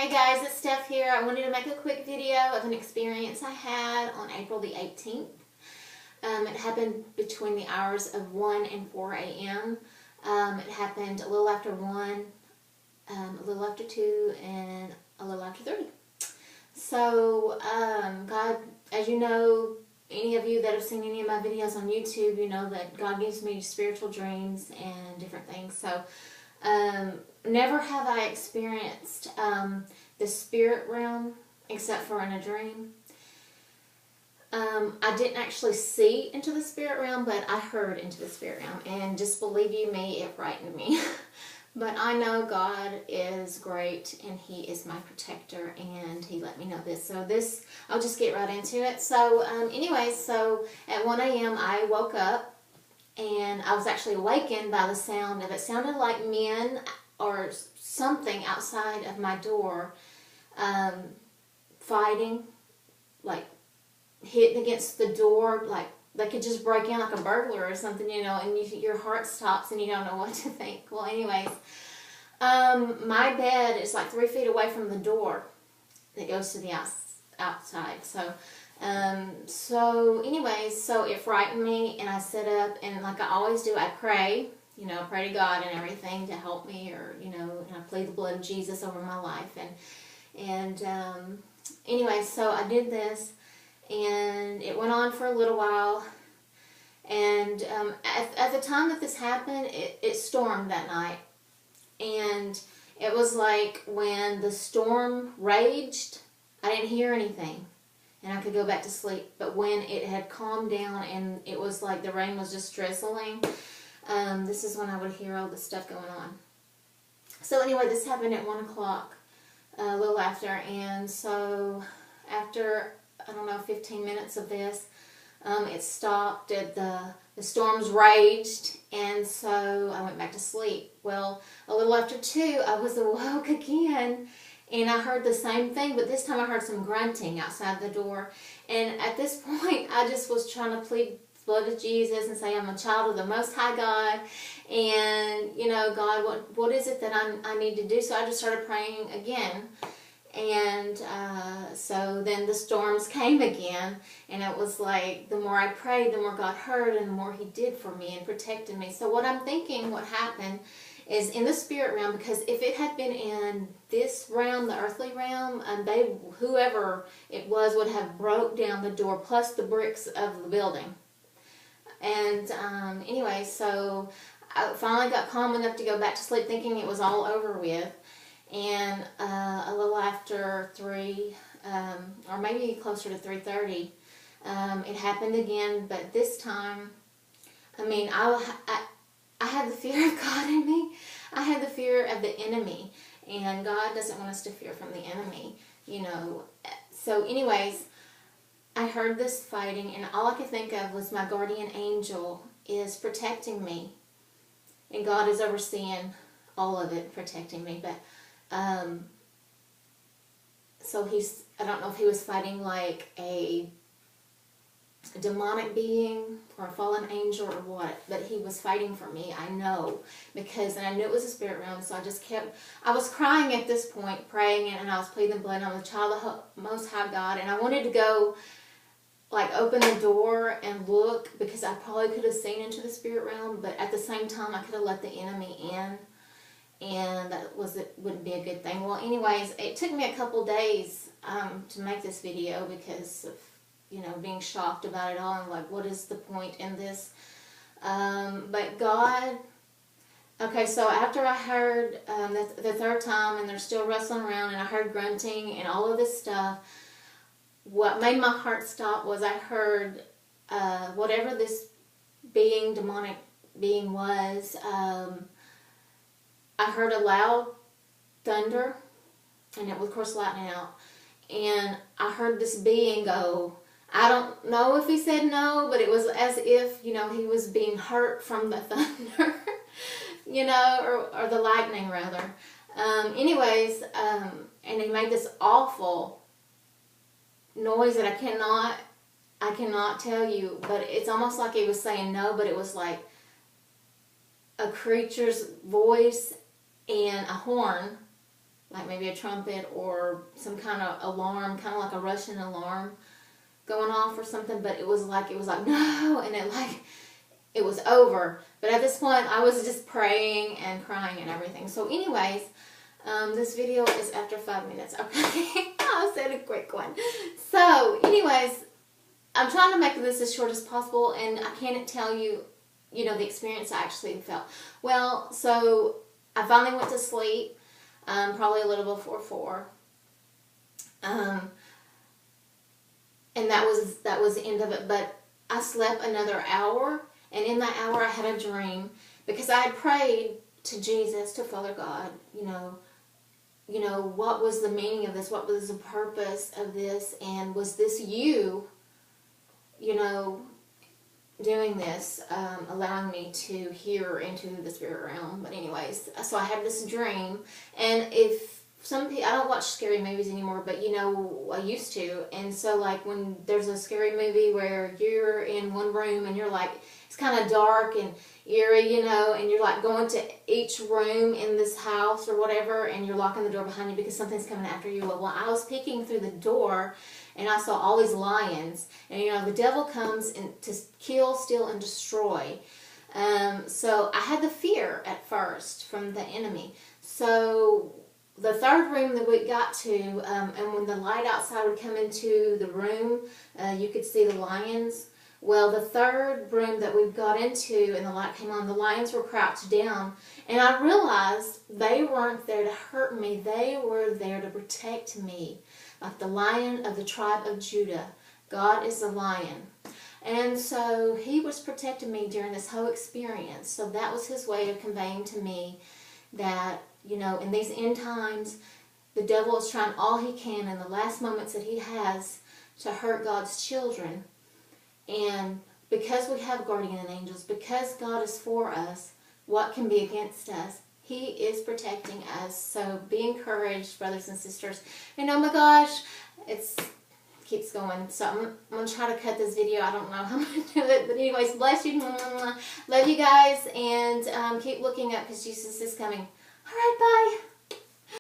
Hey guys, it's Steph here. I wanted to make a quick video of an experience I had on April the 18th. It happened between the hours of 1 and 4 a.m. It happened a little after 1, a little after 2, and a little after 3. So, God, as you know, any of you that have seen any of my videos on YouTube, you know that God gives me spiritual dreams and different things. So, never have I experienced the spirit realm except for in a dream. I didn't actually see into the spirit realm, but I heard into the spirit realm. And just believe you me, it frightened me. But I know God is great and He is my protector, and He let me know this. So this, I'll just get right into it. So anyways, so at 1 a.m. I woke up, and I was actually awakened by the sound of, it sounded like men or something outside of my door fighting, like hitting against the door, like they could just break in like a burglar or something, you know, and your heart stops and you don't know what to think. Well, anyways, my bed is like 3 feet away from the door that goes to the outside. So anyways, so it frightened me, and I sit up, and like I always do, I pray, you know, pray to God and everything to help me, or, you know, and I plead the blood of Jesus over my life. And anyway, so I did this, and it went on for a little while. And at the time that this happened, it stormed that night. And it was like when the storm raged, I didn't hear anything, and I could go back to sleep. But when it had calmed down and it was like the rain was just drizzling, this is when I would hear all this stuff going on. So anyway, this happened at 1 o'clock, a little after. And so after, I don't know, 15 minutes of this, it stopped. The storms raged, and so I went back to sleep. Well, a little after 2, I was awoke again, and I heard the same thing, but this time I heard some grunting outside the door. And at this point, I just was trying to plead the blood of Jesus and say I'm a child of the Most High God, and, you know, God, what is it that I need to do? So I just started praying again. And so then the storms came again, and it was like the more I prayed, the more God heard, and the more He did for me and protected me. So what I'm thinking, what happened is in the spirit realm, because if it had been in this realm, the earthly realm, whoever it was would have broke down the door plus the bricks of the building. And anyway, so I finally got calm enough to go back to sleep, thinking it was all over with. And a little after 3, or maybe closer to 3:30, it happened again. But this time, I mean, I had the fear of God in me. I had the fear of the enemy, and God doesn't want us to fear from the enemy, you know. So anyways, I heard this fighting, and all I could think of was my guardian angel is protecting me, and God is overseeing all of it, protecting me. But so I don't know if he was fighting like a demonic being or a fallen angel or what, but he was fighting for me, I know, and I knew it was a spirit realm. So I was crying at this point, praying, and I was pleading the blood. I'm a child of the Most High God, and I wanted to go, like, open the door and look, because I probably could have seen into the spirit realm, but at the same time, I could have let the enemy in, and it wouldn't be a good thing. Well, anyways, it took me a couple days to make this video because of, you know, being shocked about it all, and like, what is the point in this? But God, okay, so after I heard the third time, and they're still wrestling around, and I heard grunting and all of this stuff, what made my heart stop was I heard whatever this demonic being was, I heard a loud thunder, and it was, of course, lightning out. And I heard this being go, I don't know if he said no, but it was as if, you know, he was being hurt from the thunder, you know, or the lightning, rather. Anyways, and he made this awful noise that I cannot tell you, but it's almost like he was saying no, but it was like a creature's voice and a horn like maybe a trumpet or some kind of alarm, kind of like a Russian alarm going off or something, but it was like no, and it was over. But at this point, I was just praying and crying and everything. So anyways, this video is after 5 minutes. Okay, I said a quick one. So anyways, I'm trying to make this as short as possible, and I can't tell you, the experience I actually felt. Well, so I finally went to sleep, probably a little before 4. And that was the end of it. But I slept another hour, and in that hour I had a dream, because I had prayed to Jesus, to Father God, what was the meaning of this? What was the purpose of this? And was this you, doing this, allowing me to hear into the spirit realm? But anyways, so I had this dream, and if some people, I don't watch scary movies anymore, but I used to, and so like when there's a scary movie where you're in one room and you're like, it's kind of dark and eerie, and you're like going to each room in this house or whatever, and you're locking the door behind you because something's coming after you. Well, I was peeking through the door, and I saw all these lions, and the devil comes in to kill, steal, and destroy. So I had the fear at first from the enemy. So the third room that we got to, and when the light outside would come into the room, you could see the lions. Well, the third room that we got into and the light came on, the lions were crouched down. And I realized they weren't there to hurt me. They were there to protect me. Like the Lion of the tribe of Judah. God is the lion. And so he was protecting me during this whole experience. So that was his way of conveying to me that, in these end times, the devil is trying all he can in the last moments that he has to hurt God's children. And because we have guardian angels, because God is for us, what can be against us? He is protecting us. So be encouraged, brothers and sisters. And oh my gosh, it keeps going. So I'm going to try to cut this video. I don't know how I'm going to do it. But anyways, bless you. Love you guys. And keep looking up because Jesus is coming. All right, bye.